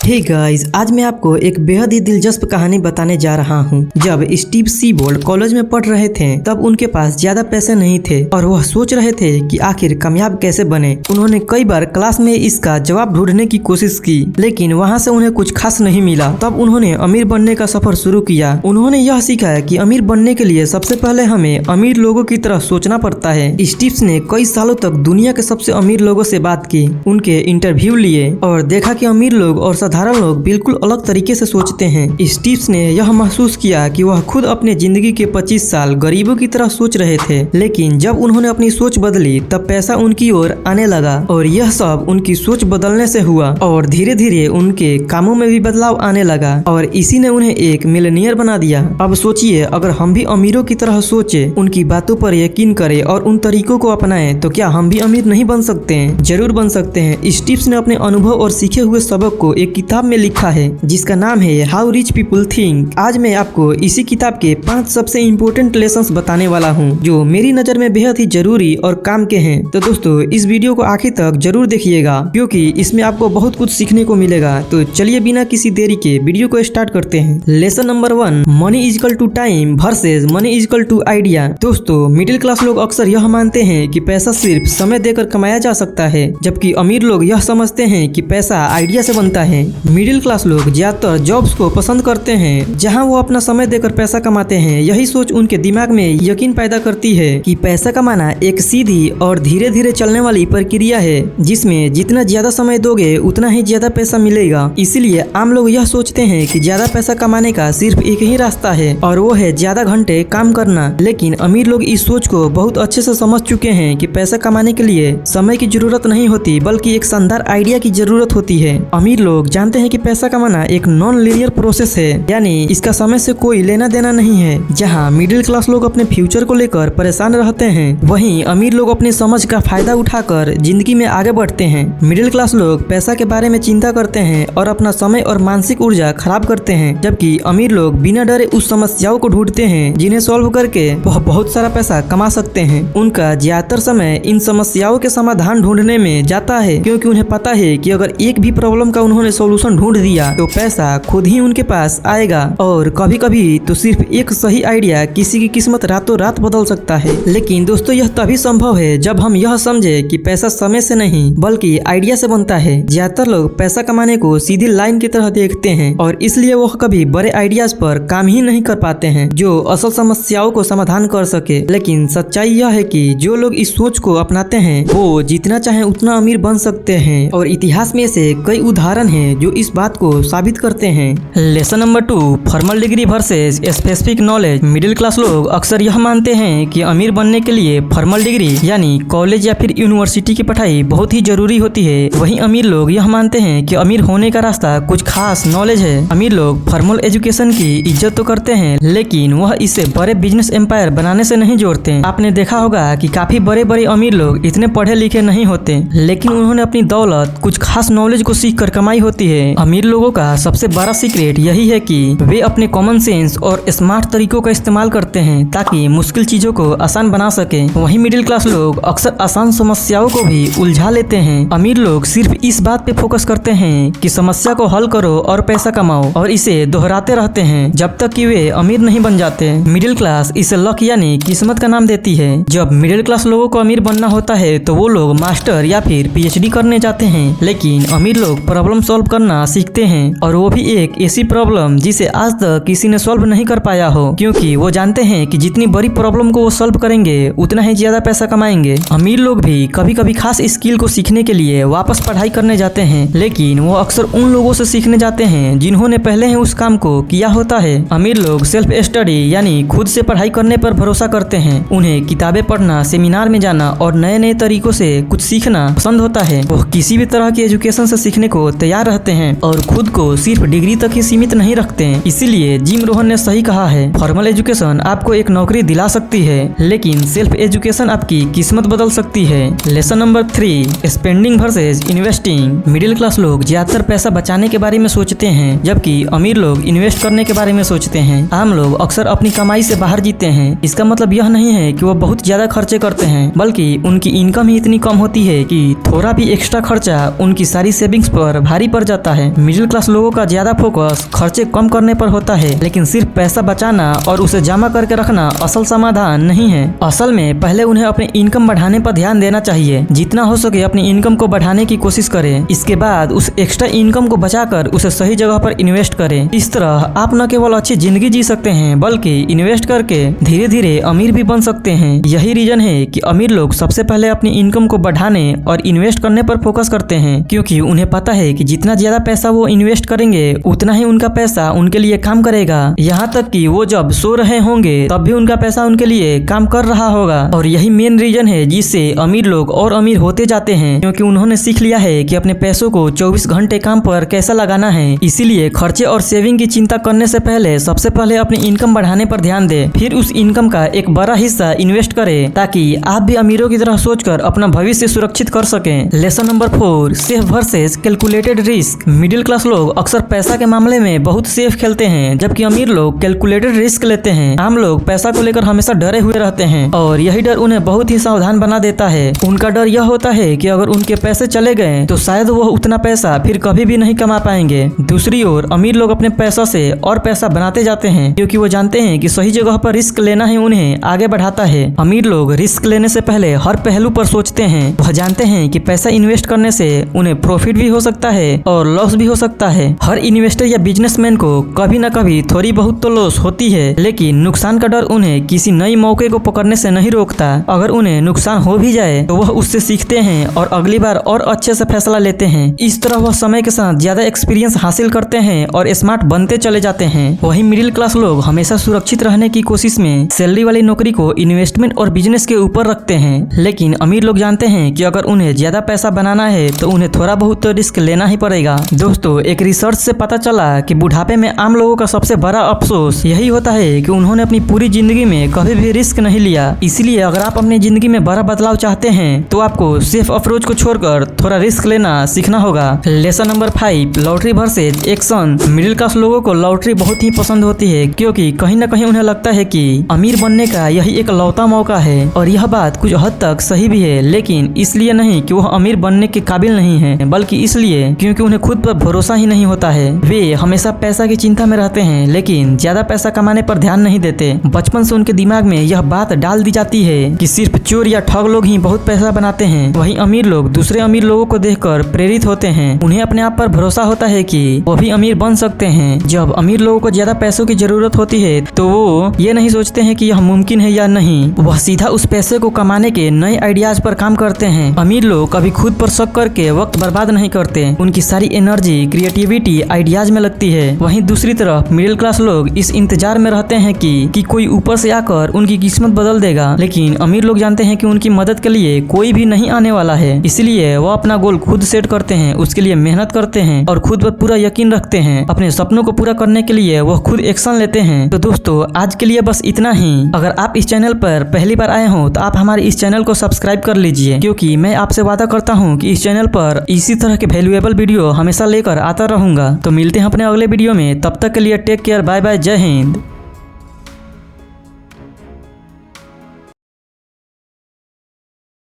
Hey guys, आज मैं आपको एक बेहद ही दिलचस्प कहानी बताने जा रहा हूँ। जब स्टीव सीबोल्ड कॉलेज में पढ़ रहे थे तब उनके पास ज्यादा पैसे नहीं थे और वह सोच रहे थे कि आखिर कामयाब कैसे बने। उन्होंने कई बार क्लास में इसका जवाब ढूंढने की कोशिश की, लेकिन वहाँ से उन्हें कुछ खास नहीं मिला। तब उन्होंने अमीर बनने का सफर शुरू किया। उन्होंने यह सीखा कि अमीर बनने के लिए सबसे पहले हमें अमीर लोगों की तरह सोचना पड़ता है। स्टीव ने कई सालों तक दुनिया के सबसे अमीर लोगों से बात की, उनके इंटरव्यू लिए और देखा कि अमीर लोग और साधारण लोग बिल्कुल अलग तरीके से सोचते हैं। स्टीव ने यह महसूस किया कि वह खुद अपने जिंदगी के 25 साल गरीबों की तरह सोच रहे थे, लेकिन जब उन्होंने अपनी सोच बदली तब पैसा उनकी ओर आने लगा और यह सब उनकी सोच बदलने से हुआ और धीरे धीरे उनके कामों में भी बदलाव आने लगा और इसी ने उन्हें एक मिलियनेयर बना दिया। अब सोचिए, अगर हम भी अमीरों की तरह सोचे, उनकी बातों पर यकीन करें और उन तरीकों को अपनाएं, तो क्या हम भी अमीर नहीं बन सकते हैं? जरूर बन सकते हैं। स्टीव ने अपने अनुभव और सीखे हुए सबक को एक किताब में लिखा है जिसका नाम है हाउ रिच पीपल थिंक। आज मैं आपको इसी किताब के 5 सबसे इम्पोर्टेंट लेसन्स बताने वाला हूँ जो मेरी नजर में बेहद ही जरूरी और काम के हैं। तो दोस्तों, इस वीडियो को आखिर तक जरूर देखिएगा क्योंकि इसमें आपको बहुत कुछ सीखने को मिलेगा। तो चलिए बिना किसी देरी के वीडियो को स्टार्ट करते हैं। Lesson number 1, money is equal to time versus money is equal to idea. दोस्तों, मिडिल क्लास लोग अक्सर यह मानते हैं कि पैसा सिर्फ समय देकर कमाया जा सकता है, जबकि अमीर लोग यह समझते हैं कि पैसा आइडिया से बनता है। मिडिल क्लास लोग ज्यादातर जॉब्स को पसंद करते हैं जहां वो अपना समय देकर पैसा कमाते हैं। यही सोच उनके दिमाग में यकीन पैदा करती है कि पैसा कमाना एक सीधी और धीरे धीरे चलने वाली प्रक्रिया है जिसमें जितना ज्यादा समय दोगे उतना ही ज्यादा पैसा मिलेगा। इसीलिए आम लोग यह सोचते हैं कि ज्यादा पैसा कमाने का सिर्फ एक ही रास्ता है और वो है ज्यादा घंटे काम करना। लेकिन अमीर लोग इस सोच को बहुत अच्छे से समझ चुके हैं कि पैसा कमाने के लिए समय की जरूरत नहीं होती बल्कि एक शानदार आइडिया की जरूरत होती है। अमीर लोग जानते हैं कि पैसा कमाना एक नॉन लीनियर प्रोसेस है, यानी इसका समय से कोई लेना देना नहीं है। जहां मिडिल क्लास लोग अपने फ्यूचर को लेकर परेशान रहते हैं, वहीं अमीर लोग अपनी समझ का फायदा उठाकर जिंदगी में आगे बढ़ते हैं। मिडिल क्लास लोग पैसा के बारे में चिंता करते हैं और अपना समय और मानसिक ऊर्जा खराब करते हैं, जबकि अमीर लोग बिना डरे उस समस्याओं को ढूंढते हैं जिन्हें सॉल्व करके वह बहुत सारा पैसा कमा सकते हैं। उनका ज्यादातर समय इन समस्याओं के समाधान ढूंढने में जाता है क्योंकि उन्हें पता है कि अगर एक भी प्रॉब्लम का उन्होंने सॉल्यूशन ढूंढ दिया तो पैसा खुद ही उनके पास आएगा। और कभी कभी तो सिर्फ एक सही आइडिया किसी की किस्मत रातों रात बदल सकता है। लेकिन दोस्तों, यह तभी संभव है जब हम यह समझे कि पैसा समय से नहीं बल्कि आइडिया से बनता है। ज्यादातर लोग पैसा कमाने को सीधी लाइन की तरह देखते हैं और इसलिए वह कभी बड़े आइडियाज पर काम ही नहीं कर पाते हैं जो असल समस्याओं को समाधान कर सके। लेकिन सच्चाई यह है कि जो लोग इस सोच को अपनाते हैं वो जितना चाहे उतना अमीर बन सकते हैं और इतिहास में से कई उदाहरण हैं जो इस बात को साबित करते हैं। Lesson number 2, formal degree versus specific knowledge. Middle class लोग अक्सर यह मानते हैं कि अमीर बनने के लिए फॉर्मल डिग्री यानी कॉलेज या फिर यूनिवर्सिटी की पढ़ाई बहुत ही जरूरी होती है। वहीं अमीर लोग यह मानते हैं कि अमीर होने का रास्ता कुछ खास नॉलेज है। अमीर लोग फॉर्मल एजुकेशन की इज्जत तो करते हैं, लेकिन वह इसे बड़े बिजनेस एम्पायर बनाने से नहीं जोड़ते। आपने देखा होगा कि काफी बड़े बड़े अमीर लोग इतने पढ़े लिखे नहीं होते, लेकिन उन्होंने अपनी दौलत कुछ खास नॉलेज को सीख कर कमाई होती है। अमीर लोगों का सबसे बड़ा सीक्रेट यही है कि वे अपने कॉमन सेंस और स्मार्ट तरीकों का इस्तेमाल करते हैं ताकि मुश्किल चीजों को आसान बना सके। वहीं मिडिल क्लास लोग अक्सर आसान समस्याओं को भी उलझा लेते हैं। अमीर लोग सिर्फ इस बात पे फोकस करते हैं कि समस्या को हल करो और पैसा कमाओ और इसे दोहराते रहते हैं जब तक कि वे अमीर नहीं बन जाते। मिडिल क्लास इसे लक यानी किस्मत का नाम देती है। जब मिडिल क्लास लोगों को अमीर बनना होता है तो वो लोग मास्टर या फिर PhD करने जाते हैं, लेकिन अमीर लोग प्रॉब्लम सॉल्व करना सीखते हैं और वो भी एक ऐसी प्रॉब्लम जिसे आज तक किसी ने सॉल्व नहीं कर पाया हो, क्योंकि वो जानते हैं कि जितनी बड़ी प्रॉब्लम को वो सॉल्व करेंगे उतना ही ज्यादा पैसा कमाएंगे। अमीर लोग भी कभी कभी खास स्किल को सीखने के लिए वापस पढ़ाई करने जाते हैं, लेकिन वो अक्सर उन लोगों से सीखने जाते हैं जिन्होंने पहले ही उस काम को किया होता है। अमीर लोग सेल्फ स्टडी यानी खुद से पढ़ाई करने पर भरोसा करते हैं। उन्हें किताबें पढ़ना, सेमिनार में जाना और नए नए तरीकों से कुछ सीखना पसंद होता है। वो किसी भी तरह की एजुकेशन से सीखने को तैयार रहते हैं और खुद को सिर्फ डिग्री तक ही सीमित नहीं रखते हैं। इसीलिए जिम रोहन ने सही कहा है, फॉर्मल एजुकेशन आपको एक नौकरी दिला सकती है, लेकिन सेल्फ एजुकेशन आपकी किस्मत बदल सकती है। Lesson number 3, spending versus investing. Middle class लोग ज्यादातर पैसा बचाने के बारे में सोचते हैं, जबकि अमीर लोग इन्वेस्ट करने के बारे में सोचते हैं। आम लोग अक्सर अपनी कमाई से बाहर जीते हैं। इसका मतलब यह नहीं है कि वो बहुत ज्यादा खर्चे करते हैं, बल्कि उनकी इनकम ही इतनी कम होती है कि थोड़ा भी एक्स्ट्रा खर्चा उनकी सारी सेविंग्स पर भारी पड़ जाता है। मिडिल क्लास लोगों का ज्यादा फोकस खर्चे कम करने पर होता है, लेकिन सिर्फ पैसा बचाना और उसे जमा करके रखना असल समाधान नहीं है। असल में पहले उन्हें अपनी इनकम बढ़ाने पर ध्यान देना चाहिए। जितना हो सके अपनी इनकम को बढ़ाने की कोशिश करें। इसके बाद उस एक्स्ट्रा इनकम को बचाकर उसे सही जगह पर इन्वेस्ट करें। इस तरह आप न केवल अच्छी जिंदगी जी सकते हैं, बल्कि इन्वेस्ट करके धीरे धीरे अमीर भी बन सकते हैं। यही रीजन है कि अमीर लोग सबसे पहले अपनी इनकम को बढ़ाने और इन्वेस्ट करने पर फोकस करते हैं, क्योंकि उन्हें पता है कि जितना ज्यादा पैसा वो इन्वेस्ट करेंगे उतना ही उनका पैसा उनके लिए काम करेगा। यहाँ तक कि वो जब सो रहे होंगे तब भी उनका पैसा उनके लिए काम कर रहा होगा। और यही मेन रीजन है जिससे अमीर लोग और अमीर होते जाते हैं, क्योंकि उन्होंने सीख लिया है कि अपने पैसों को 24 घंटे काम पर कैसा लगाना है। इसीलिए खर्चे और सेविंग की चिंता करने से पहले सबसे पहले अपनी इनकम बढ़ाने पर ध्यान दे, फिर उस इनकम का एक बड़ा हिस्सा इन्वेस्ट करें, ताकि आप भी अमीरों की तरह सोचकर अपना भविष्य सुरक्षित कर सकें। Lesson number 4, safe versus calculated risk. Middle class लोग अक्सर पैसा के मामले में बहुत सेफ खेलते हैं, जबकि अमीर लोग कैलकुलेटेड रिस्क लेते हैं। आम लोग पैसा को लेकर हमेशा डरे हुए रहते हैं और यही डर उन्हें बहुत ही सावधान बना देता है। उनका डर यह होता है कि अगर उनके पैसे चले गए तो शायद वो उतना पैसा फिर कभी भी नहीं कमा पाएंगे। दूसरी ओर अमीर लोग अपने पैसों से और पैसा बनाते जाते हैं, क्योंकि वो जानते हैं कि सही जगह पर रिस्क लेना ही उन्हें आगे बढ़ाता है। अमीर लोग रिस्क लेने से पहले हर पहलू पर सोचते हैं। वह जानते हैं कि पैसा इन्वेस्ट करने से उन्हें प्रॉफिट भी हो सकता है और लॉस भी हो सकता है। हर इन्वेस्टर या बिजनेसमैन को कभी न कभी थोड़ी बहुत तो लॉस होती है, लेकिन नुकसान का डर उन्हें किसी नई मौके को पकड़ने से नहीं रोकता। अगर उन्हें नुकसान हो भी जाए तो वह उससे सीखते हैं और अगली बार और अच्छे से फैसला लेते हैं। इस तरह वह समय के साथ ज्यादा एक्सपीरियंस हासिल करते हैं और स्मार्ट बनते चले जाते हैं। वही मिडिल क्लास लोग हमेशा सुरक्षित रहने की कोशिश में सैलरी वाली नौकरी को इन्वेस्टमेंट और बिजनेस के ऊपर रखते हैं, लेकिन अमीर लोग जानते हैं कि अगर उन्हें ज्यादा पैसा बनाना है तो उन्हें थोड़ा बहुत तो रिस्क लेना ही पड़ेगा। दोस्तों, एक रिसर्च से पता चला कि बुढ़ापे में आम लोगों का सबसे बड़ा अफसोस यही होता है कि उन्होंने अपनी पूरी जिंदगी में कभी भी रिस्क नहीं लिया। इसलिए अगर आप अपनी जिंदगी में बड़ा बदलाव चाहते हैं तो आपको सेफ अप्रोच को छोड़कर थोड़ा रिस्क लेना सीखना होगा। Lesson number 5, lottery versus action. Middle class लोगों को लॉटरी बहुत ही पसंद होती है, क्योंकि कहीं न कहीं उन्हें लगता है कि अमीर बनने का यही एक लौता मौका है। और यह बात कुछ हद तक सही भी है, लेकिन इसलिए नहीं कि वह अमीर बनने के काबिल नहीं है, बल्कि इसलिए क्योंकि उन्हें खुद पर भरोसा ही नहीं होता है। वे हमेशा पैसा की चिंता में रहते हैं, लेकिन ज्यादा पैसा कमाने पर ध्यान नहीं देते। बचपन से उनके दिमाग में यह बात डाल दी जाती है कि सिर्फ चोर या ठग लोग ही बहुत पैसा बनाते हैं। वहीं अमीर लोग दूसरे अमीर लोगों को देखकर प्रेरित होते हैं। उन्हें अपने आप पर भरोसा होता है कि वो भी अमीर बन सकते हैं। जब अमीर लोगों को ज्यादा पैसों की जरूरत होती है तो वो ये नहीं सोचते हैं कि यह मुमकिन है या नहीं, वह सीधा उस पैसे को कमाने के नए आइडियाज पर काम करते हैं। अमीर लोग कभी खुद पर शक करके वक्त बर्बाद नहीं करते। उनकी सारी एनर्जी क्रिएटिविटी आइडियाज में लगती है। वहीं दूसरी तरफ मिडिल क्लास लोग इस इंतजार में रहते हैं कि कोई ऊपर से आकर उनकी किस्मत बदल देगा, लेकिन अमीर लोग जानते हैं कि उनकी मदद के लिए कोई भी नहीं आने वाला है। इसलिए वो अपना गोल खुद सेट करते हैं, उसके लिए मेहनत करते हैं और खुद पर पूरा यकीन रखते हैं। अपने सपनों को पूरा करने के लिए वो खुद एक्शन लेते हैं। तो दोस्तों, आज के लिए बस इतना ही। अगर आप इस चैनल पर पहली बार आए हो तो आप हमारे इस चैनल को सब्सक्राइब कर लीजिए, क्योंकि मैं आपसे वादा करता हूँ कि इस चैनल पर इसी तरह के वैल्यूएबल वीडियो हमेशा लेकर आता रहूंगा। तो मिलते हैं अपने अगले वीडियो में, तब तक के लिए टेक केयर, बाय बाय, जय हिंद।